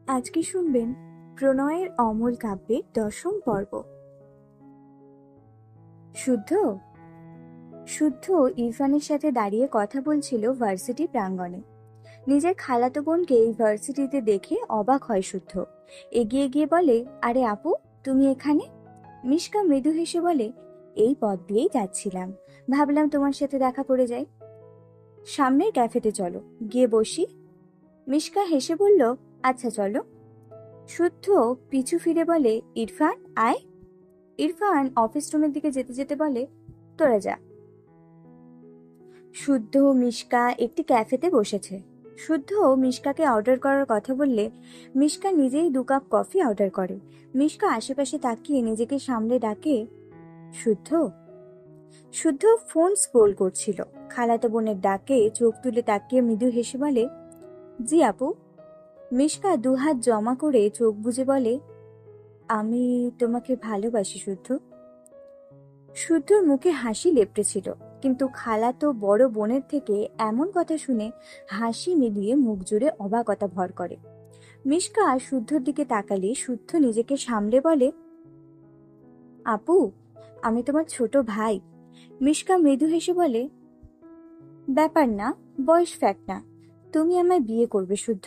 আজকে শুনবেন প্রণয়ের অমল কাব্যের 10ম পর্ব। শুদ্ধ শুদ্ধ ইরফানের সাথে দাঁড়িয়ে কথা বলছিল ভার্সিটি প্রাঙ্গণে। নিজের খালাতো বোনকে এই ভার্সিটিতে দেখে অবাক হয় শুদ্ধ। এগিয়ে গিয়ে বলে, আরে আপু, তুমি এখানে? মিশকা মৃদু হেসে বলে, এই পথ দিয়েই যাচ্ছিলাম, ভাবলাম তোমার সাথে দেখা করে যাই। সামনের ক্যাফেতে চলো, গিয়ে বসি। মিশকা হেসে বলল, আচ্ছা চলো। শুদ্ধ পিছু ফিরে বলে, ইরফান আয়। ইরফান অফিস রুমের দিকে যেতে যেতে বলে, তোরা যা। শুদ্ধ মিশকা একটি ক্যাফেতে বসেছে। শুদ্ধ মিশকাকে অর্ডার করার কথা বললে মিশকা নিজেই 2 কাপ কফি অর্ডার করে। মিশকা আশেপাশে তাকিয়ে নিজেকে সামলে ডাকে, শুদ্ধ। শুদ্ধ ফোন স্ক্রোল করছিল। খালাতো বোনের ডাকে চোখ তুলে তাকিয়ে মৃদু হেসে বলে, জি আপু। মিশকা 2 হাত জমা করে চোখ বুজে বলে, আমি তোমাকে ভালোবাসি শুদ্ধ। শুদ্ধর মুখে হাসি লেপটেছিল, কিন্তু খালাতো বড় বোনের থেকে এমন কথা শুনে হাসি মিলিয়ে মুখ জুড়ে অবাকতা ভর করে। মিশকা শুদ্ধর দিকে তাকালে শুদ্ধ নিজেকে সামলে বলে, আপু, আমি তোমার ছোট ভাই। মিশকা মৃদু হেসে বলে, ব্যাপার না, বয়স ফ্যাক্ট না, তুমি আমায় বিয়ে করবে শুদ্ধ।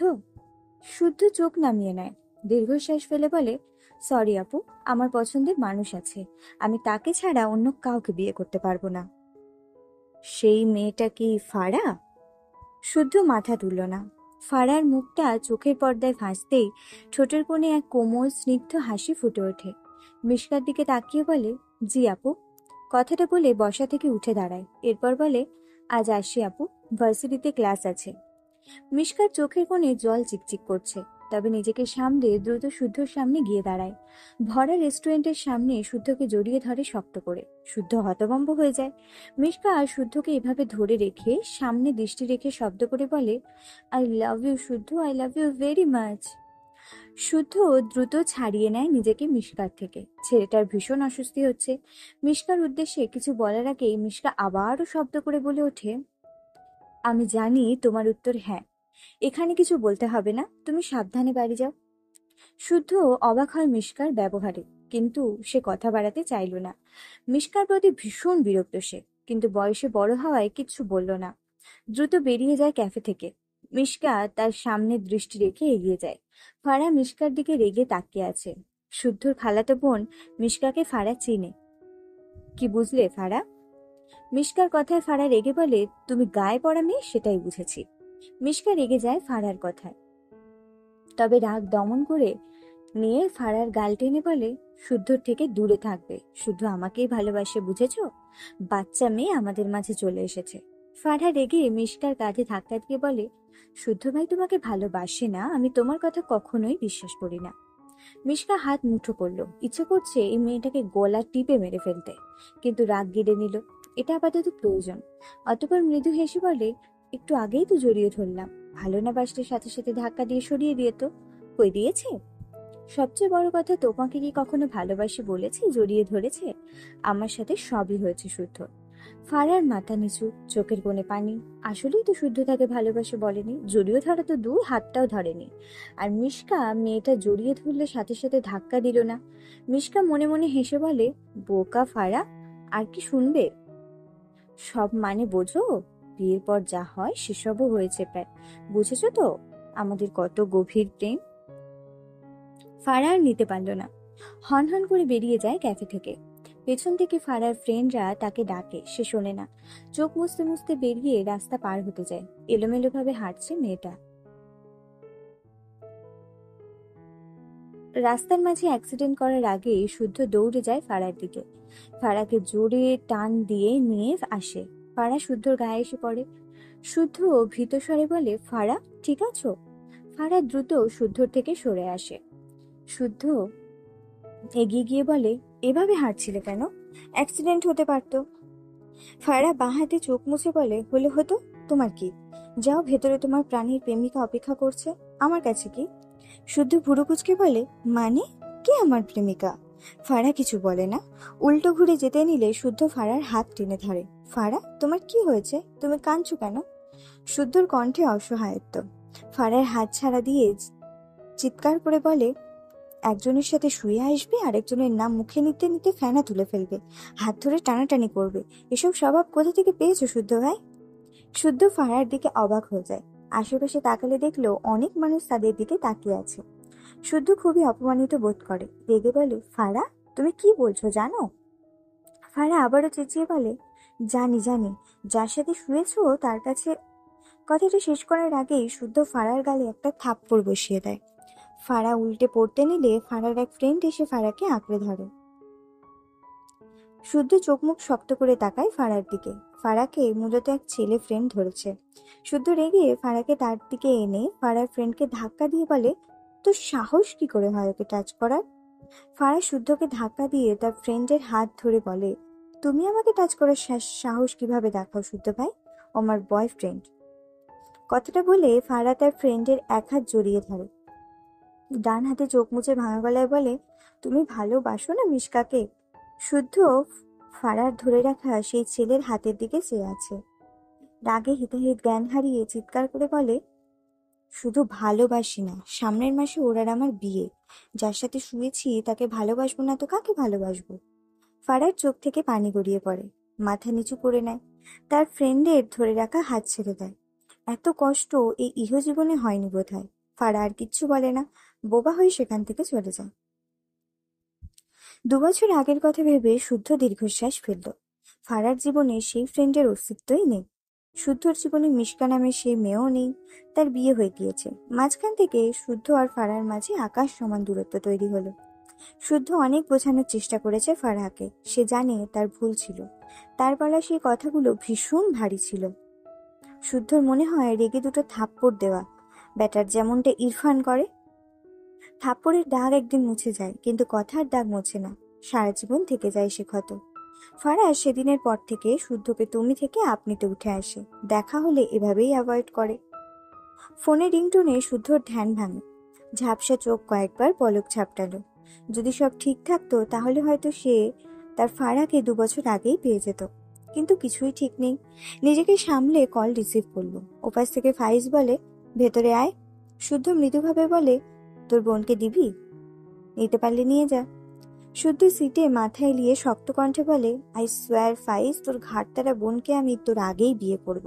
শুদ্ধ চোখ নামিয়ে নেয়, দীর্ঘশ্বাস ফেলে বলে, সরি আপু, আমার পছন্দের মানুষ আছে, আমি তাকে ছাড়া অন্য কাউকে বিয়ে করতে পারবো না। সেই মেয়েটা কি ফারা? শুদ্ধ মাথা তুলল না। ফারার মুখটা চোখের পর্দায় ভাসতেই ঠোঁটের কোণে এক কোমল স্নিগ্ধ হাসি ফুটে ওঠে। মিশকার দিকে তাকিয়ে বলে, জি আপু। কথাটা বলে বসা থেকে উঠে দাঁড়ায়, এরপর বলে, আজ আসি আপু, ভার্সিটিতে ক্লাস আছে। মিশকার চোখের কোণে জল চিকচিক করছে, তবে নিজেকে সামলে দ্রুত শুদ্ধর সামনে গিয়ে দাঁড়ায়। ভরা রেস্টুরেন্টের সামনে শুদ্ধকে জড়িয়ে ধরে শক্ত করে। শুদ্ধ হতভম্ব হয়ে যায়। মিশকা আর শুদ্ধকে এভাবে ধরে রেখে সামনে দৃষ্টি রেখে শব্দ করে বলে, I love you Shuddho, I love you very much. Shuddho দ্রুত ছাড়িয়ে নেয় নিজেকে মিশকার থেকে। ছেলেটার ভীষণ অস্বস্তি হচ্ছে। মিশকার উদ্দেশ্যে কিছু বলার আগেই মিশকা আবারও শব্দ করে বলে ওঠে, আমি জানি তোমার উত্তর হ্যাঁ, এখানে কিছু বলতে হবে না, তুমি সাবধানে বাড়ি যাও। শুদ্ধ অবাক হয় মিশকার ব্যবহারে, কিন্তু সে কথা বাড়াতে চাইল না। মিশকার প্রতি ভীষণ বিরক্ত সে, কিন্তু বয়সে বড় হওয়ায় কিচ্ছু বলল না। দ্রুত বেরিয়ে যায় ক্যাফে থেকে। মিশকা তার সামনে দৃষ্টি রেখে এগিয়ে যায়। ফারা মিশকার দিকে রেগে তাকিয়ে আছে। শুদ্ধর খালাতো বোন মিশকাকে ফারা চিনে। কি বুঝলে ফারা? মিশকার কথায় ফারা রেগে বলে, তুমি গায়ে পড়া মেয়ে, সেটাই বুঝেছি। মিশকা রেগে যায় ফারার কথায়, তবে রাগ দমন করে নিয়ে ফারার গাল টেনে বলে, শুদ্ধর থেকে দূরে থাকবে, শুদ্ধ আমাকেই ভালোবাসে, বুঝেছো? বাচ্চা মেয়ে আমাদের মাঝে চলে এসেছে। ফারা রেগে মিশকার কাঁধে ধাক্কা দিয়ে বলে, শুদ্ধ ভাই তোমাকে ভালোবাসে না, আমি তোমার কথা কখনোই বিশ্বাস করি না। মিশকা হাত মুঠো করলো, ইচ্ছে করছে এই মেয়েটাকে গলা টিপে মেরে ফেলতে, কিন্তু রাগ গিলে নিল, এটা আপাতত প্রয়োজন। অতঃপর মৃদু হেসে বলে, একটু আগেই তো জড়িয়ে ধরলাম, ভালো না বাসলে সাথে সাথে ধাক্কা দিয়ে সরিয়ে দিয়ে তো কই দিয়েছে। সবচেয়ে বড় কথা, তোমাকে কি কখনো ভালোবাসি বলেছে, জড়িয়ে ধরেছে? আমার সাথে সবই হয়েছে শুদ্ধ। ফারার মাথা নিচু, চোখের কোণে পানি। আসলেই তো শুদ্ধ তাকে ভালোবাসে বলেনি, জড়িয়ে ধরা তো দূর, হাতটাও ধরেনি। আর মিশকা মেয়েটা জড়িয়ে ধরলে সাথে সাথে ধাক্কা দিল না। মিশকা মনে মনে হেসে বলে, বোকা ফারা, আর কি শুনবে? সব মানে বোঝো, বিয়ের পর যা হয় সেসবও হয়েছে প্রায়, বুঝেছো তো আমাদের কত গভীর প্রেম। ফারা আর নিতে পারল না, হনহন করে বেরিয়ে যায় ক্যাফে থেকে। পেছন থেকে ফারার ফ্রেন্ডরা তাকে ডাকে, সে শোনে না। চোখ মুছতে মুছতে বেরিয়ে রাস্তা পার হতে যায়। এলোমেলো ভাবে হাঁটছে মেয়েটা। রাস্তার মাঝে অ্যাক্সিডেন্ট করার আগে শুদ্ধ দৌড়ে যায় ফারার দিকে। ফারাকে জোরে টান দিয়ে নিয়ে আসে। ফারা শুদ্ধর গায়ে এসে পড়ে। শুদ্ধ ভীত স্বরে বলে, ফারা ঠিক আছো? ফারা দ্রুত শুদ্ধর থেকে সরে আসে। শুদ্ধ এগিয়ে গিয়ে বলে, এভাবে হাঁটছিলে কেন? অ্যাক্সিডেন্ট হতে পারতো। ফারা বাঁ হাতে চোখ মুছে বলে, হলে হতো, তোমার কি? যাও ভেতরে, তোমার প্রাণীর প্রেমিকা অপেক্ষা করছে। আমার কাছে কি? শুদ্ধ ভুরু কুচকে বলে, মানে কে আমার প্রেমিকা? ফারা কিছু বলে না, উল্টো ঘুরে যেতে নিলে শুদ্ধ ফারার হাত টেনে ধরে। ফারা, তোমার কি হয়েছে, তুমি কাঁদছো কেন? শুদ্ধর কণ্ঠে অসহায়ত্ব। ফারার হাত ছাড়া দিয়ে চিৎকার করে বলে, একজনের সাথে শুয়ে আসবে, আরেকজনের নাম মুখে নিতে নিতে ফেনা তুলে ফেলবে, হাত ধরে টানাটানি করবে। এসব স্বভাব কোথা থেকে পেয়েছো শুদ্ধ ভাই? শুদ্ধ ফারার দিকে অবাক হয়ে যায়। আশেপাশে তাকালে দেখলো অনেক মানুষ তাদের দিকে তাকিয়ে আছে। শুদ্ধ খুবই অপমানিত বোধ করে, রেগে বলে, ফারা, তুমি কি বলছো জানো? ফারা আবারও চেঁচিয়ে বলে, জানি জানি, যার সাথে শুয়েছো তার কাছে। কথাটা শেষ করার আগেই শুদ্ধ ফারার গালে একটা থাপ্পড় বসিয়ে দেয়। ফারা উল্টে পড়তে নিলে ফারার এক ফ্রেন্ড এসে ফারাকে আঁকড়ে ধরে। শুদ্ধ চোখ মুখ শক্ত করে তাকায় ফারার দিকে। ফারাকে মূলত এক ছেলে ফ্রেন্ড ধরেছে। শুদ্ধ রেগে ফারাকে তার দিকে এনে ফারার ফ্রেন্ডকে ধাক্কা দিয়ে বলে, তোর সাহস কি করে হয় ওকে টাচ করার? ফারা শুদ্ধকে ধাক্কা দিয়ে তার ফ্রেন্ডের হাত ধরে বলে, তুমি আমাকে টাচ করার সাহস কিভাবে দেখাও শুদ্ধ ভাই? ও আমার বয়ফ্রেন্ড। কথাটা বলে ফারা তার ফ্রেন্ডের এক হাত জড়িয়ে ধরে, ডান হাতে চোখ মুছে ভাঙা গলায় বলে, তুমি ভালোবাসো না মিশকাকে? শুদ্ধ ফারার ধরে রাখা সেই ছেলের হাতের দিকে চেয়ে আছে। রাগে হিতাহিত জ্ঞান হারিয়ে চিৎকার করে বলে, শুধু ভালোবাসি না, সামনের মাসে ওর আর আমার বিয়ে। যার সাথে শুয়েছি তাকে ভালোবাসবো না তো কাকে ভালোবাসবো? ফারার চোখ থেকে পানি গড়িয়ে পড়ে, মাথা নিচু করে নেয়, তার ফ্রেন্ডের ধরে রাখা হাত ছেড়ে দেয়। এত কষ্ট এই ইহজীবনে হয়নি বোধহয়। ফারা আর কিচ্ছু বলে না, বোবা হয়ে সেখান থেকে চলে যায়। 2 বছর আগের কথা ভেবে শুদ্ধ দীর্ঘশ্বাস ফেলল। ফারার জীবনে সেই ফ্রেন্ডের অস্তিত্বই নেই। শুদ্ধর জীবনে মিশকা নামের সেই মেয়েও নেই। তার বিয়ে হয়ে গিয়েছে। মাঝখান থেকে শুদ্ধ আর ফারার মাঝে আকাশ সমান দূরত্ব তৈরি হলো। শুদ্ধ অনেক বোঝানোর চেষ্টা করেছে ফারাহকে। সে জানে তার ভুল ছিল। তার বলা সেই কথাগুলো ভীষণ ভারী ছিল। শুদ্ধর মনে হয় রেগে দুটো থাপ্পড় দেওয়া, ব্যাটার যেমনটা ইরফান করে। থাপ্পড়ের দাগ একদিন মুছে যায়, কিন্তু কথার দাগ মোছে না, সারা জীবন থেকে যায় সে ক্ষত। ফারাজ সেদিনের পর থেকে শুদ্ধকে তুমি থেকে আপনিতে উঠে আসে। দেখা হলে এভাবেই অ্যাভয়েড করে। ফোনে রিংটোনে শুদ্ধর ধ্যান ভাঙে। ঝাপসা চোখ কয়েকবার পলক ঝাপটালো। যদি সব ঠিক থাকতো তাহলে হয়তো সে তার ফারাকে 2 বছর আগেই পেয়ে যেত। কিন্তু কিছুই ঠিক নেই। নিজেকে সামলে কল রিসিভ করলো। ওপাশ থেকে ফাইজ বলে, ভেতরে আয়। শুদ্ধ মৃদুভাবে বলে, তোর বোনকে দিবি? নিতে পারলে নিয়ে যা। শুদ্ধ সিটে মাথা এলিয়ে শক্ত কণ্ঠে বলে, আই সোয়ার ফাইজ, তোর ঘাটতারা বোনকে আমি তোর আগেই বিয়ে করব।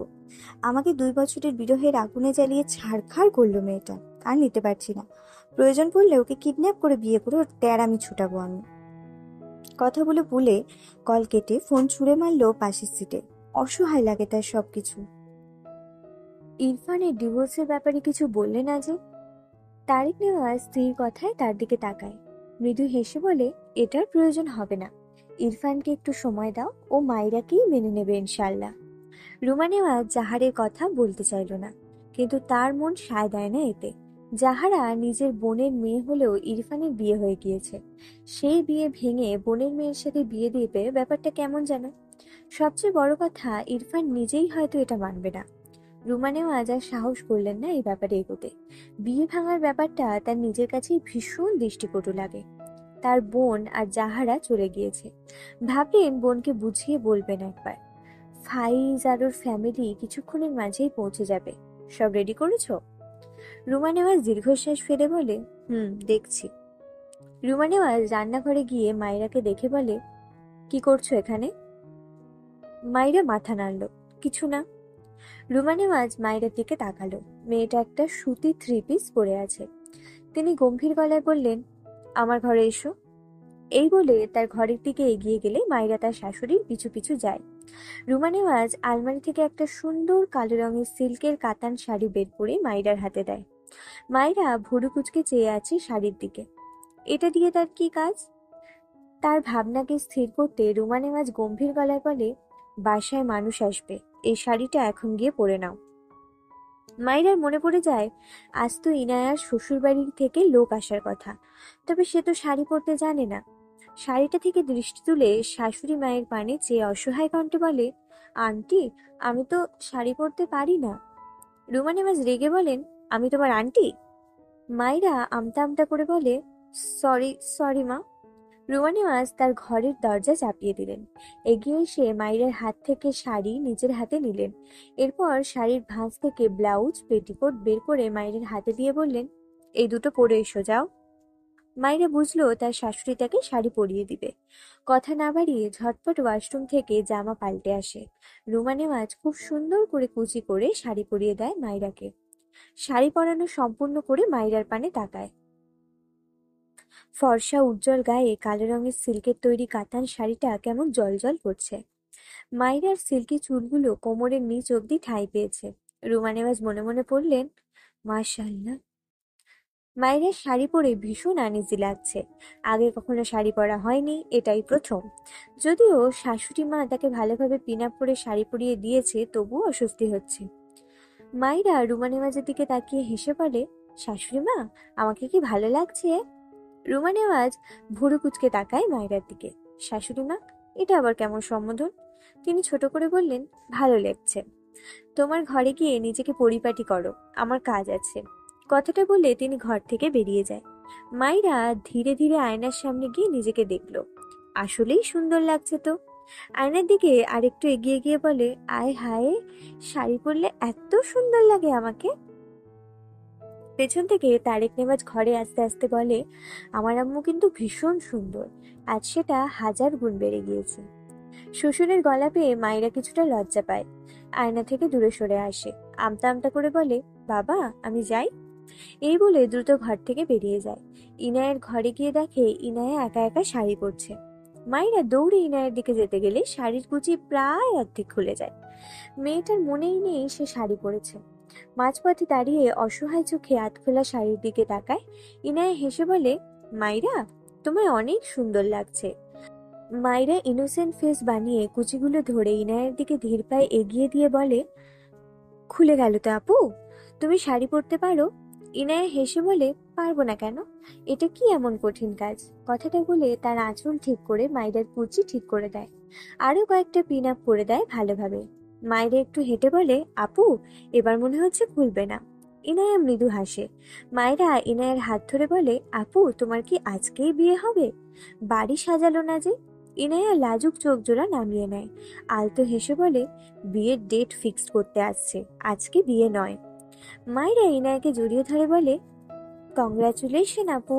আমাকে 2 বছরের বিরহের আগুনে জ্বালিয়ে ছাড়খাড় করলো মেয়েটা। আর নিতে পারছি না। প্রয়োজন পড়লে ওকে কিডন্যাপ করে বিয়ে করে ওর তেড়ামি ছুটাবো আমি। কথাগুলো বলে কল কেটে ফোন ছুঁড়ে মারলো পাশের সিটে। অসহায় লাগে তার সবকিছু। ইরফানের ডিভোর্সের ব্যাপারে কিছু বললে না যে? তারিক নেওয়া স্ত্রীর কথায় তার দিকে তাকায়, মৃদু হেসে বলে, এটার প্রয়োজন হবে না। ইরফানকে একটু সময় দাও, ও মাইরাকেই মেনে নেবে ইনশাল্লাহ। রুমা নেওয়াজ জাহারের কথা বলতে চাইল না, কিন্তু তার মন সায় দেয় না এতে। জাহারা নিজের বোনের মেয়ে হলেও ইরফানের বিয়ে হয়ে গিয়েছে। সেই বিয়ে ভেঙে বোনের মেয়ের সাথে বিয়ে দিবে, ব্যাপারটা কেমন যেন। সবচেয়ে বড় কথা, ইরফান নিজেই হয়তো এটা মানবে না। রুমা নেওয়াজ আর সাহস করলেন না এই ব্যাপারে এগোতে। বিয়ে ভাঙার ব্যাপারটা তার নিজের কাছেই ভীষণ দৃষ্টিকটু লাগে। তার বোন আর জাহারা চলে গিয়েছে। ভাবলেন বোনকে বুঝিয়ে বলবেন একবার। ফাইজ আর ওর ফ্যামিলি কিছুক্ষণের মাঝেই পৌঁছে যাবে। সব রেডি করেছো? রুমা নেওয়াজ দীর্ঘশ্বাস ফেলে বলে, দেখছি। রুমা নেওয়াজ রান্নাঘরে গিয়ে মাইরাকে দেখে বলে, কি করছো এখানে? মাইরা মাথা নাড়ল, কিছু না। রুমা নেওয়াজ মাইরার দিকে তাকালো। মেয়েটা একটা সুতি 3 পিস পরে আছে। তিনি গম্ভীর গলায় বললেন, আমার ঘরে এসো। এই বলে তার ঘরের দিকে এগিয়ে গেলে মাইরা তার শাশুড়ির পিছু পিছু যায়। রুমা নেওয়াজ আলমারি থেকে একটা সুন্দর কালো রঙের সিল্কের কাতান শাড়ি বের করে মাইরার হাতে দেয়। মাইরা ভুরু কুচকে চেয়ে আছে শাড়ির দিকে। এটা দিয়ে তার কি কাজ? তার ভাবনাকে স্থির করতে রুমা নেওয়াজ গম্ভীর গলায় বলে, বাসায় মানুষ আসবে, এই শাড়িটা এখন গিয়ে পরে নাও। মাইরার মনে পড়ে যায়, আজ তো ইনায়ার শ্বশুরবাড়ির থেকে লোক আসার কথা, তবে সে তো শাড়ি পরতে জানে না। শাড়িটা থেকে দৃষ্টি তুলে শাশুড়ি মায়ের পানে চেয়ে অসহায় কণ্ঠে বলে, আন্টি, আমি তো শাড়ি পরতে পারি না। রুমা নেওয়াজ রেগে বলেন, আমি তোমার আন্টি? মাইরা আমতা আমতা করে বলে, সরি সরি মা। রুমা নেওয়াজ তার ঘরের দরজা চাপিয়ে দিলেন। এগিয়ে এসে মাইরার হাত থেকে শাড়ি নিজের হাতে নিলেন। এরপর শাড়ির ভাঁজ থেকে ব্লাউজ পেটিকোট বের করে মাইরের হাতে দিয়ে বললেন, এই দুটো পরে এসো, যাও। মাইরা বুঝলো তার শাশুড়ি তাকে শাড়ি পরিয়ে দিবে। কথা না বাড়িয়ে ঝটপট ওয়াশরুম থেকে জামা পাল্টে আসে। রুমা নেওয়াজ খুব সুন্দর করে কুচি করে শাড়ি পরিয়ে দেয় মাইরাকে। শাড়ি পরানো সম্পূর্ণ করে মাইরার পানে তাকায়। ফর্সা উজ্জ্বল গায়ে কালো রঙের সিল্কের তৈরি কাতান শাড়িটা কেমন জলজল করছে। মাইরার সিল্কি চুলগুলো কোমরের নিচ অব্দি ঠাঁই পেয়েছে। রুমা নেওয়াজ মনে মনে পড়লেন, মাশাআল্লাহ। মায়ের শাড়ি পরে ভীষণ আনইজি লাগছে। আগে কখনো শাড়ি পরা হয়নি, এটাই প্রথম। যদিও শাশুড়ি মা তাকে ভালোভাবে পিন আপ করে শাড়ি পরিয়ে দিয়েছে, তবুও অস্বস্তি হচ্ছে। মাইরা রুমা নেওয়াজের দিকে তাকিয়ে হেসে বলে, শাশুড়ি মা, আমাকে কি ভালো লাগছে? রুমা নেওয়াজ ভুরু কুঁচকে তাকায় মায়রার দিকে। শাশুড়ি মা, এটা আবার কেমন সম্বোধন? তিনি ছোট করে বললেন, ভালো লাগছে। তোমার ঘরে গিয়ে নিজেকে পরিপাটি করো, আমার কাজ আছে। কথাটা বলে তিনি ঘর থেকে বেরিয়ে যায়। মাইরা ধীরে ধীরে আয়নার সামনে গিয়ে নিজেকে দেখলো। আসলেই সুন্দর লাগছে তো। আয়নার দিকে আরেকটু এগিয়ে গিয়ে বলে, আয় হায়, শাড়ি পরলে এত সুন্দর লাগে আমাকে। পেছন থেকে তারেক নেওয়াজ ঘরে আস্তে আস্তে বলে, আমার আম্মু কিন্তু ভীষণ সুন্দর, আজ সেটা 1000 গুণ বেড়ে গিয়েছে। শ্বশুরের গলা পেয়ে মায়েরা কিছুটা লজ্জা পায়। আয়না থেকে দূরে সরে আসে। আমতা আমতা করে বলে, বাবা, আমি যাই। এই বলে দ্রুত ঘর থেকে বেরিয়ে যায়। ইনায়ের ঘরে গিয়ে দেখে ইনায়া একা একা শাড়ি পরছে। মায়েরা দৌড়ে ইনায়ের দিকে যেতে গেলে শাড়ির কুচি প্রায় অর্ধেক খুলে যায়। মেয়েটার মনেই নেই সে শাড়ি পরেছে। মাঝপথে দাঁড়িয়ে অসহায় চোখে আধখোলা শাড়ির দিকে তাকায়। ইনায়া হেসে বলে, মাইরা, তোমায় অনেক সুন্দর লাগছে। মাইরা ইনোসেন্ট ফেস বানিয়ে কুচিগুলো ধরে ইনায়ের দিকে ধীর পায়ে এগিয়ে দিয়ে বলে, খুলে গেল তো আপু, তুমি শাড়ি পরতে পারো? ইনায়া হেসে বলে, পারবো না কেন? এটা কি এমন কঠিন কাজ? কথাটা বলে তার আঁচল ঠিক করে মাইরার কুচি ঠিক করে দেয়। আরো কয়েকটা পিন আপ করে দেয় ভালোভাবে। মাইরা একটু হেঁটে বলে, আপু, এবার মনে হচ্ছে খুলবে না। ইনায়া মৃদু হাসে। মাইরা ইনায়ের হাত ধরে বলে, আপু, তোমার কি আজকেই বিয়ে হবে? বাড়ি সাজালো না যে। ইনায়া লাজুক চোখ জোড়া নামিয়ে নেয়। আলতো হেসে বলে, বিয়ের ডেট ফিক্স করতে আসছে, আজকে বিয়ে নয়। মায়েরা ইনায়াকে জড়িয়ে ধরে বলে, কংগ্রাচুলেশন আপু।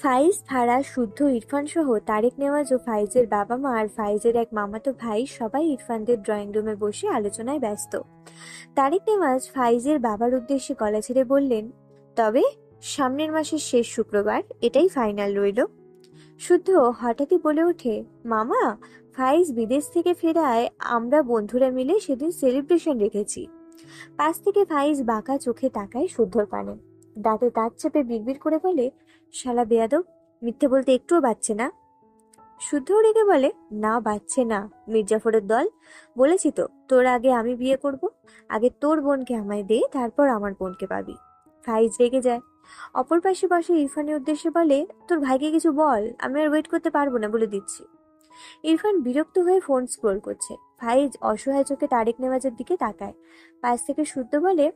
ফাইজ, ফারাজ, শুদ্ধ, ইরফান সহ তারেক নেওয়াজ ও ফাইজের বাবা মা আর ফাইজের এক মামাতো ভাই সবাই ইরফানদের ড্রয়িং রুমে বসে আলোচনায় ব্যস্ত। তারেক নেওয়াজ ফাইজের বাবার উদ্দেশ্যে গলা ছেড়ে বললেন, তবে সামনের মাসের শেষ শুক্রবার এটাই ফাইনাল রইল। শুদ্ধ হঠাৎই বলে ওঠে, মামা, ফাইজ বিদেশ থেকে ফেরায় আমরা বন্ধুরা মিলে সেদিন সেলিব্রেশন রেখেছি। পাশ থেকে ফাইজ বাঁকা চোখে তাকায় শুদ্ধর পানে। দাঁতে দাঁত চেপে বিড়বিড় করে বলে, শালা বেয়াদব, মিথ্যে বলতে একটুও বাচ্ছে না। শুদ্ধও রেগে বলে, না বাচ্ছে না, মির্জাফরের দল। বলেছি তো, তোর আগে আমি বিয়ে করব। আগে তোর বোনকে আমায় দে, তারপর আমার বোনকে পাবি। ফাইজ রেগে যায়। অপর পাশে বসে ইরফানের উদ্দেশ্যে বলে, তোর ভাইকে কিছু বল, আমি আর ওয়েট করতে পারবো না, বলে দিচ্ছি। ইরফান বিরক্ত হয়ে ফোন স্ক্রোল করছে। ফাইজ অসহায় চোখে তারেক নেওয়াজের দিকে তাকায়। পাশ থেকে শুদ্ধ বলে,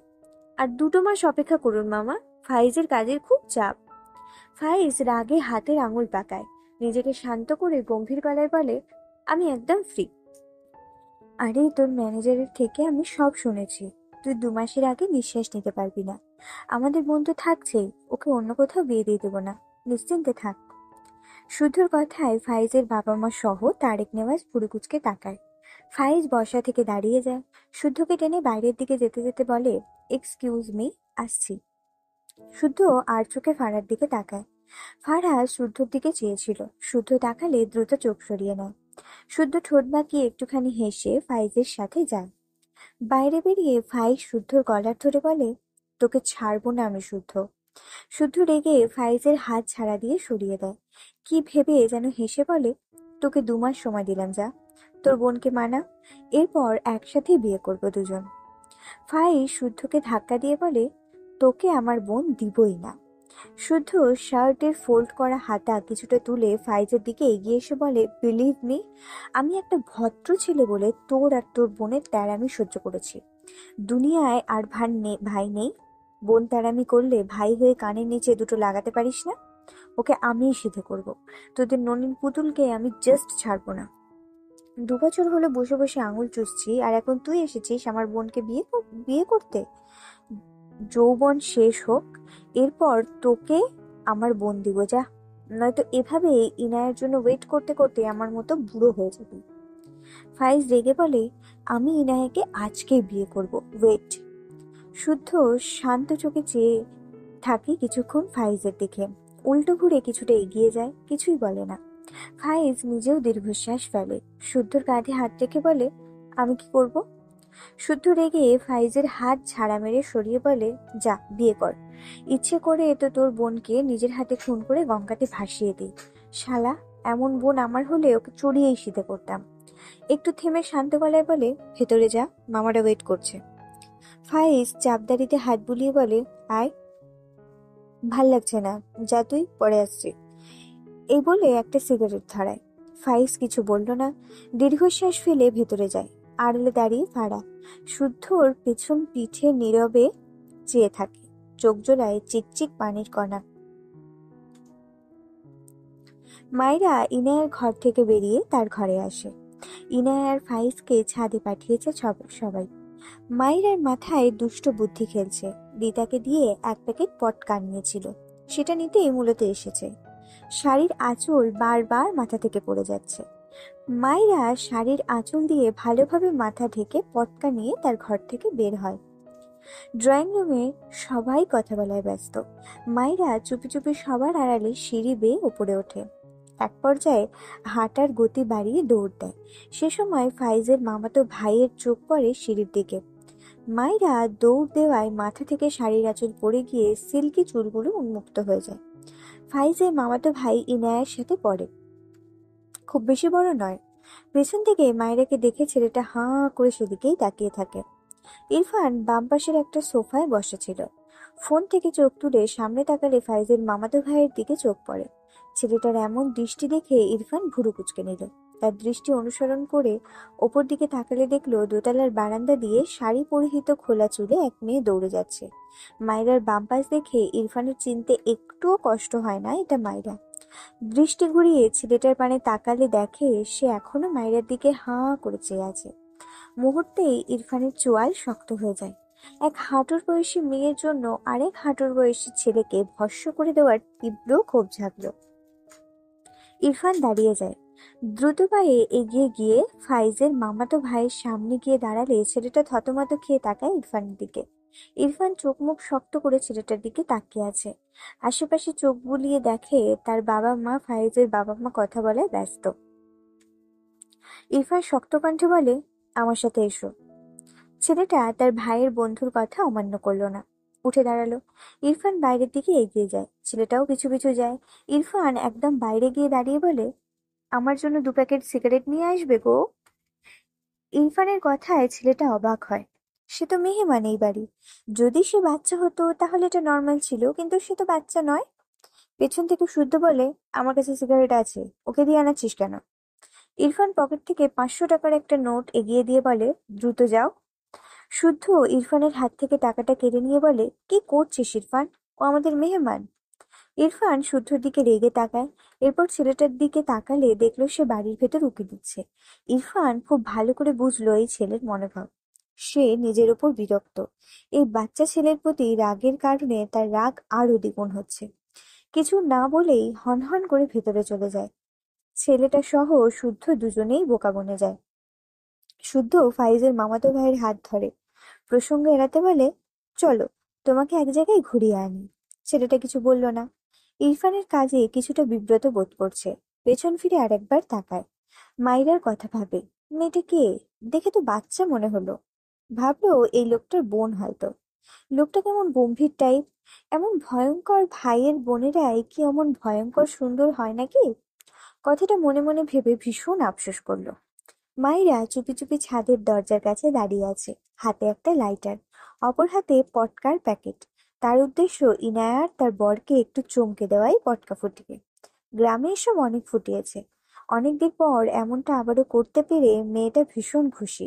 আর 2 মাস অপেক্ষা করুন মামা, ফাইজের কাজের খুব চাপ। ফাইজ রাগে হাতের আঙুল পাকায়। নিজেকে শান্ত করে গম্ভীর গলায় বলে, আমি একদম ফ্রি। আরে, তোর ম্যানেজারের থেকে আমি সব শুনেছি। তুই 2 মাসের আগে নিঃশ্বাস নিতে পারবি না। আমাদের বোন তো থাকছেই, ওকে অন্য কোথাও বিয়ে দিয়ে দেবো না, নিশ্চিন্তে থাক। শুদ্ধর কথায় ফাইজের বাবা মা সহ তারেক নেওয়াজ ভুরু কুঁচকে তাকায়। ফাইজ বসা থেকে দাঁড়িয়ে যায়। শুদ্ধকে টেনে বাইরের দিকে যেতে যেতে বলে, এক্সকিউজ মি, আসছি। শুদ্ধ আর চোখে ফারার দিকে তাকায়। ফারা শুদ্ধর দিকে চেয়েছিল। শুদ্ধ তাকালে দ্রুত চোখ সরিয়ে নেয়। শুদ্ধ ঠোঁট বাঁকিয়ে একটুখানি হেসে ফাইজের সাথে যায়। বাইরে বেরিয়ে ফাইজ শুদ্ধর গলার ধরে বলে, তোকে ছাড়বো না আমি শুদ্ধ। শুদ্ধ রেগে ফাইজের হাত ছাড়া দিয়ে সরিয়ে দেয়। কি ভেবে যেন হেসে বলে, তোকে 2 মাস সময় দিলাম, যা তোর বোনকে মানা, এরপর একসাথে বিয়ে করবো দুজন। ফাইজ শুদ্ধকে ধাক্কা দিয়ে বলে, তোকে আমার বোন দিবই না। শুদ্ধ শার্টের ফোল্ড করা হাতা কিছুটা তুলে ফাইজের দিকে এগিয়ে এসে বলে, বিলিভ মি, আমি একটা ভদ্র ছেলে বলে তোর আর তোর বোনের তেড়ামি সহ্য করেছি। দুনিয়ায় আর ভাই নেই। বোন তেড়ামি করলে ভাই হয়ে কানের নিচে দুটো লাগাতে পারিস না? ওকে আমিই সিধে করব। তোদের ননিন পুতুলকে আমি জাস্ট ছাড়বো না। 2 বছর হলো বসে বসে আঙুল চুষছি, আর এখন তুই এসেছিস আমার বোনকে বিয়ে করতে? যৌবন শেষ হোক, এরপর তোকে আমার বোন দিব, যা। নয়তো এভাবে ইনায়ের জন্য ওয়েট করতে করতে আমার মতো বুড়ো হয়ে যাবি। ফাইজ রেগে বলে, আমি ইনায়াকে আজকেই বিয়ে করব, ওয়েট। শুদ্ধ শান্ত চোখে চেয়ে থাকে কিছুক্ষণ ফাইজের দিকে, উল্টো ঘুরে কিছুটা এগিয়ে যায়, কিছুই বলে না। ফাইজ নিজেও দীর্ঘশ্বাস ফেলে, শুদ্ধর কাঁধে হাত রেখে বলে, আমি কি করব? শুদ্ধ রেগে ফাইজের হাত ঝাড়া মেরে সরিয়ে বলে, যা বিয়ে কর। ইচ্ছে করে তো তোর বোনকে নিজের হাতে খুন করে গঙ্গাতে ভাসিয়ে দিই। শালা, এমন বোন আমার হলে ওকে চড়িয়েই শীতে করতাম। একটু থেমে শান্ত গলায় বলে, ভেতরে যা, মামারা ওয়েট করছে। ফাইজ চাপদারিতে হাত বুলিয়ে বলে, আয়। ভাল লাগছে না, যা তুই, পরে আসছি। এই বলে একটা সিগারেট ধরায়। ফাইজ কিছু বলল না, দীর্ঘশ্বাস ফেলে ভেতরে যায়। আড়লে দাঁড়িয়ে ফাড়া শুদ্ধর পেছন পিঠে নীরবে চেয়ে থাকে, চোখ জোড়ায় চিকচিক পানির কণা। মায়েরা ইনায়ার ঘর থেকে বেরিয়ে তার ঘরে আসে। ইনায়া আর ফাইজকে ছাদে পাঠিয়েছে সবাই। মায়েরার মাথায় দুষ্ট বুদ্ধি খেলছে। রিতাকে দিয়ে এক প্যাকেট পটকা নিয়েছিল, সেটা নিতেই মূলত এসেছে। শাড়ির আঁচল বারবার মাথা থেকে পড়ে যাচ্ছে। মায়েরা শাড়ির আঁচল দিয়ে ভালোভাবে মাথা ঢেকে পটকা নিয়ে তার ঘর থেকে বের হয়। ড্রয়িং রুমে সবাই কথা বলায় ব্যস্ত। মায়েরা চুপি চুপি সবার আড়ালে সিঁড়ি বেয়ে উপরে ওঠে। এক পর্যায়ে হাঁটার গতি বাড়িয়ে দৌড় দেয়। সে সময় ফাইজের মামাতো ভাইয়ের চোখ পড়ে সিঁড়ির দিকে। মায়েরা দৌড় দেওয়ায় মাথা থেকে শাড়ির আঁচল পড়ে গিয়ে সিল্কি চুলগুলো উন্মুক্ত হয়ে যায়। ফাইজের মামাতো ভাই ইনায়ের সাথে পড়ে, খুব বেশি বড় নয়। পেছন থেকে মায়েরাকে দেখে ছেলেটা হাঁ করে সেদিকেই তাকিয়ে থাকে। ইরফান বাম পাশের একটা সোফায় বসেছিল। ফোন থেকে চোখ তুলে সামনে তাকালে ফাইজের মামাতো ভাইয়ের দিকে চোখ পড়ে। ছেলেটার এমন দৃষ্টি দেখে ইরফান ভুরু কুঁচকে নিল। তার দৃষ্টি অনুসরণ করে ওপর দিকে তাকালে দেখলো দোতলার বারান্দা দিয়ে শাড়ি পরিহিত খোলা চুলে এক মেয়ে দৌড়ে যাচ্ছে। মায়রার বাম পাশ দেখে ইরফানের চিনতে একটুও কষ্ট হয় না এটা মায়রা। দৃষ্টি ঘুরিয়ে ছেলেটার পানে তাকালে দেখে সে এখনো মায়রার দিকে হাঁ করে চেয়ে আছে। মুহূর্তেই ইরফানের চোয়াল শক্ত হয়ে যায়। এক হাঁটুর বয়সী মেয়ের জন্য আরেক হাঁটুর বয়সী ছেলেকে ভস্ম করে দেওয়ার তীব্র ক্ষোভ জাগলো। ইরফান দাঁড়িয়ে যায়। দ্রুত পায়ে এগিয়ে গিয়ে ফাইজের মামাতো ভাইয়ের সামনে গিয়ে দাঁড়ালে ছেলেটা থতমত খেয়ে তাকায় ইরফানের দিকে। ইরফান চোখ মুখ শক্ত করে ছেলেটার দিকে তাকিয়ে আছে। আশেপাশে চোখ বুলিয়ে দেখে তার বাবা মা, ফাইজের বাবা মা কথা বলায় ব্যস্ত। ইরফান শক্ত কণ্ঠে বলে, আমার সাথে এসো। ছেলেটা তার ভাইয়ের বন্ধুর কথা অমান্য করলো না, উঠে দাঁড়ালো। ইরফান বাইরের দিকে এগিয়ে যায়, ছেলেটাও পিছু পিছু যায়। ইরফান একদম বাইরে গিয়ে দাঁড়িয়ে বলে, আমার জন্য 2 প্যাকেট সিগারেট নিয়ে আসবে গো। ইরফানের কথায় ছেলেটা অবাক হয়। সে তো মেহমান এই বাড়ি। যদি সে বাচ্চা হতো তাহলে এটা নর্মাল ছিল, কিন্তু সে তো বাচ্চা নয়। পেছন থেকে শুদ্ধ বলে, আমার কাছে সিগারেট আছে, ওকে দিয়ে আনাচ্ছিস কেন? ইরফান পকেট থেকে 500 টাকার একটা নোট এগিয়ে দিয়ে বলে, দ্রুত যাও। শুদ্ধ ইরফানের হাত থেকে টাকাটা কেড়ে নিয়ে বলে, কি করছিস ইরফান? ও আমাদের মেহমান। ইরফান শুদ্ধর দিকে রেগে তাকায়। এরপর ছেলেটার দিকে তাকালে দেখলো সে বাড়ির ভেতর উঁকি দিচ্ছে। ইরফান খুব ভালো করে বুঝলো এই ছেলের মনোভাব। সে নিজের ওপর বিরক্ত। এই বাচ্চা ছেলের প্রতি রাগের কারণে তার রাগ আরো দ্বিগুণ হচ্ছে। কিছু না বলেই হনহন করে ভেতরে চলে যায়। ছেলেটা সহ শুদ্ধ দুজনেই বোকা বনে যায়। শুদ্ধ ফাইজের মামাতো ভাইয়ের হাত ধরে, প্রসঙ্গ এড়াতে বলে, চলো, তোমাকে এক জায়গায় ঘুরিয়ে আনি। ছেলেটা কিছু বলল না। ইরফানের কাজে কিছুটা বিব্রত বোধ করছে। পেছন ফিরে আরেকবার তাকায়। মাইরার কথা ভাবে, মেয়েটা কে? দেখে তো বাচ্চা মনে হলো। ভাবলো এই লোকটার বোন হয়তো। লোকটা কেমন গম্ভীর টাইপ। এমন ভয়ঙ্কর ভাইয়ের বোনেরাই কি এমন ভয়ঙ্কর সুন্দর হয় নাকি? কথাটা মনে মনে ভেবে ভীষণ আফসোস করলো। মাইরা চুপি চুপি ছাদের দরজার কাছে দাঁড়িয়ে আছে, হাতে একটা লাইটার, অপর হাতে পটকার প্যাকেট। তার উদ্দেশ্য ইনায়ার তার বরকে একটু চমকে দেওয়াই পটকা ফুটিয়ে। গ্রামে এসব অনেক ফুটিয়েছে, অনেকদিন পর এমনটা আবারও করতে পেরে মেয়েটা ভীষণ খুশি।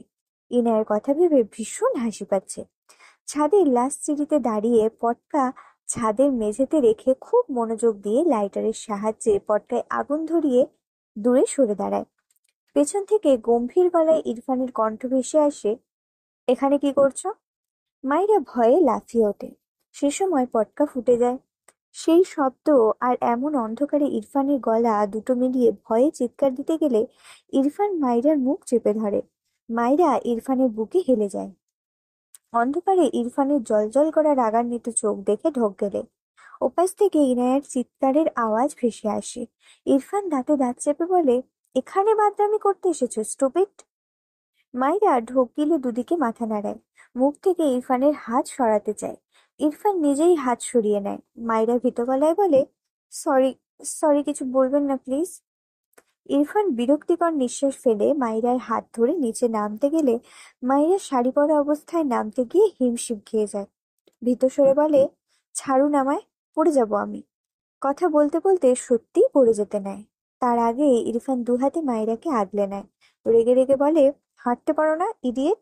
ইনায়ের কথা ভেবে ভীষণ হাসি পাচ্ছে। ছাদের লাস্ট সিঁড়িতে দাঁড়িয়ে পটকা ছাদের মেঝেতে রেখে খুব মনোযোগ দিয়ে লাইটারের সাহায্যে পটকায় আগুন ধরিয়ে দূরে সরে দাঁড়ায়। পেছন থেকে গম্ভীর গলায় ইরফানের কণ্ঠ ভেসে আসে, এখানে কি করছো? মাইরা ভয়ে লাফিয়ে ওঠে। সে সময় পটকা ফুটে যায়। সেই শব্দ আর এমন অন্ধকারে ইরফানের গলা দুটো মিলিয়ে ভয়ে চিৎকার দিতে গেলে ইরফান মাইরার মুখ চেপে ধরে। মাইরা ইরফানের বুকে হেলে যায়। অন্ধকারে ইরফানের জ্বলজ্বল করা রাগান্বিত চোখ দেখে ঢোক গেলে ওপাশ থেকে ইনায়ার চিৎকারের আওয়াজ ভেসে আসে। ইরফান দাঁতে দাঁত চেপে বলে, এখানে বাদরামি করতে এসেছো স্টুপিড? মাইরা ঢোক গিলে দুদিকে মাথা নাড়ায়, মুখ থেকে ইরফানের হাত সরাতে চায়। ইরফান নিজেই হাত সরিয়ে নেয়। মাইরা ভীত গলায় বলে, সরি, সরি, কিছু বলবেন না প্লিজ। ইরফান বিরক্তিকর নিঃশ্বাস ফেলে মাইরার হাত ধরে নিচে নামতে গেলে মাইরা শাড়ি পরা অবস্থায় নামতে গিয়ে হিমশিম খেয়ে যায়। ভীত স্বরে বলে, ছাড়ুন আমায়, পড়ে যাব আমি। কথা বলতে বলতে সত্যিই পড়ে যেতে নেয়। তার আগে ইরফান দুহাতে মাইরাকে আগলে নেয়। রেগে রেগে বলে, হাঁটতে পারো না ইডিয়েট?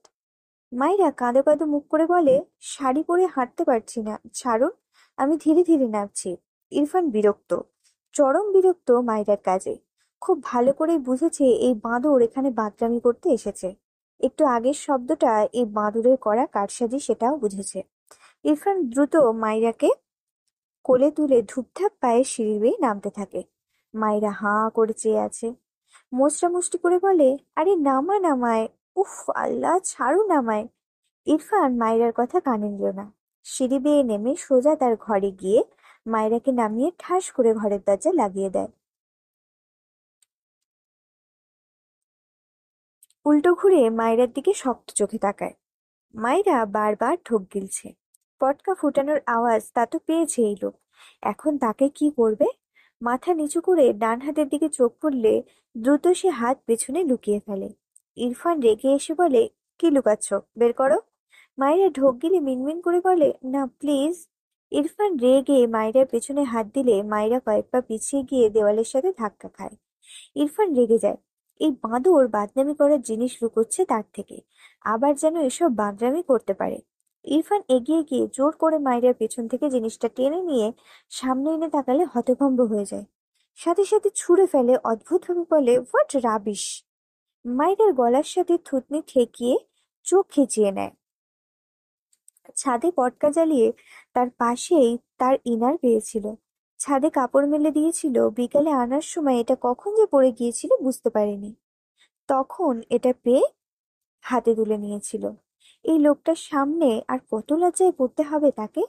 মাইরা কাঁদো কাঁদো মুখ করে বলে, শাড়ি পরে হাঁটতে পারছি না, ছাড়ুন, আমি ধীরে ধীরে নামছি। ইরফান বিরক্ত, চরম বিরক্ত মাইরার কাজে। খুব ভালো করেই বুঝেছে এই বাঁদর এখানে বাদরামি করতে এসেছে। একটু আগের শব্দটা এই বাঁদরের করা কারসাজি সেটাও বুঝেছে। ইরফান দ্রুত মাইরাকে কোলে তুলে ধূপধাপ পায়ে সিঁড়ি বেয়ে নামতে থাকে। মাইরা হাঁ করে চেয়ে আছে। মোচড়া মুচড়ি করে বলে, আরে নামা নামায়, উফ আল্লাহ, ছাড়ুন আমায়। ইরফান মাইরার কথা কানে নিল না। সিঁড়ি বেয়ে নেমে সোজা তার ঘরে গিয়ে মাইরাকে নামিয়ে ঠাস করে ঘরের দরজা লাগিয়ে দেয়। উল্টো ঘুরে মাইরার দিকে শক্ত চোখে তাকায়। মাইরা বারবার ঢোক গিলছে। পটকা ফুটানোর আওয়াজ তা তো পেয়েছে এই লোক। এখন তাকে কি করবে? মাথা নিচু করে ডান হাতের দিকে চোখ পড়লে দ্রুত সে হাত পেছনে লুকিয়ে ফেলে। ইরফান রেগে এসে বলে, কি লুকাচ্ছ, বের করো। মাইরা ঢোক গিলে মিনমিন করে বলে, না প্লিজ। ইরফান রেগে মাইরার পেছনে হাত দিলে মাইরা কয়েক পা পিছিয়ে গিয়ে দেওয়ালের সাথে ধাক্কা খায়। ইরফান রেগে যায়। এই বাঁদর বাদনামি করার জিনিস লুকোচ্ছে তার থেকে, আবার যেন এসব বাদরামি করতে পারে। ইরফান এগিয়ে গিয়ে জোর করে মাইরার পেছন থেকে জিনিসটা টেনে নিয়ে সামনে এনে তাকালে হতভম্ব হয়ে যায়। সাথে সাথে ছুঁড়ে ফেলে, অদ্ভুতভাবে বলে, হোয়াট রাবিশ। মাইরার গলার সাথে থুতনি ঠেকিয়ে চোখ খিচিয়ে নেয়। ছাদে পটকা জ্বালিয়ে তার পাশেই তার ইনার পেয়েছিল। ছাদে কাপড় মেলে দিয়েছিল, বিকালে আনার সময় এটা কখন যে পড়ে গিয়েছিল বুঝতে পারেনি। তখন এটা পেয়ে হাতে তুলে নিয়েছিল। এই লোকটার সামনে আর কত লজ্জায় পড়তে হবে তাকে।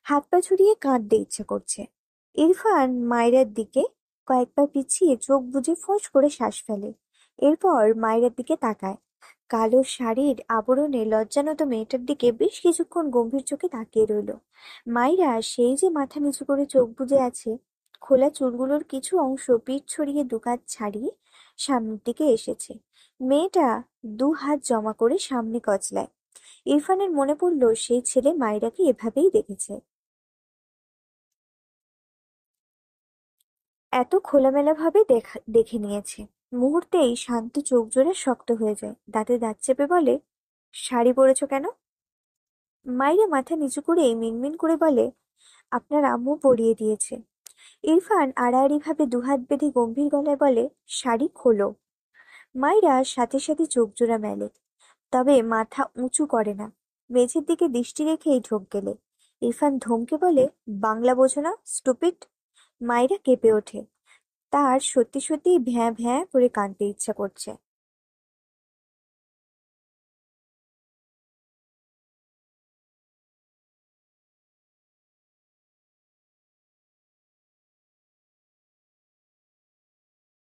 হাত পা ছড়িয়ে কাঁদতে ইচ্ছে করছে। ইরফান মায়রার দিকে কয়েক পা পিছিয়ে চোখ বুজে ফোঁস করে শ্বাস ফেলে। এরপর মায়রার দিকে তাকায়। কালো শাড়ির আবরণে লজ্জানত মেয়েটার দিকে বেশ কিছুক্ষণ গম্ভীর চোখে তাকিয়ে রইল। মাইরা সেই যে মাথা নিচু করে চোখ বুজে আছে, খোলা চুলগুলোর কিছু অংশ পিঠ ছড়িয়ে দুকাত ছাড়িয়ে সামনের দিকে এসেছে। মেয়েটা দু হাত জমা করে সামনে কচলায়। ইরফানের মনে পড়ল সেই ছেলে মাইরাকে এভাবেই দেখেছে। এত খোলামেলাভাবে দেখে নিয়েছে। মুহূর্তেই শান্ত চোখ জোড়া শক্ত হয়ে যায়। দাঁতে দাঁত চেপে বলে, শাড়ি পরেছো কেন? মাইরা মাথা নিচু করে মিনমিন করে বলে, আপনার আম্মু পরিয়ে দিয়েছে। ইরফান আড়াআড়ি ভাবে দুহাত বেঁধে গম্ভীর গলায় বলে, শাড়ি খোলো। মাইরা সাথে সাথে চোখ জোড়া মেলে, তবে মাথা উঁচু করে না। মেঝের দিকে দৃষ্টি রেখেই ঢোক গেলে ইরফান ধমকে বলে, বাংলা বোঝো না স্টুপিড? মাইরা কেঁপে ওঠে। তার সত্যি সত্যি ভ্যাঁ ভ্যাঁ করে কাঁদতে ইচ্ছা করছে।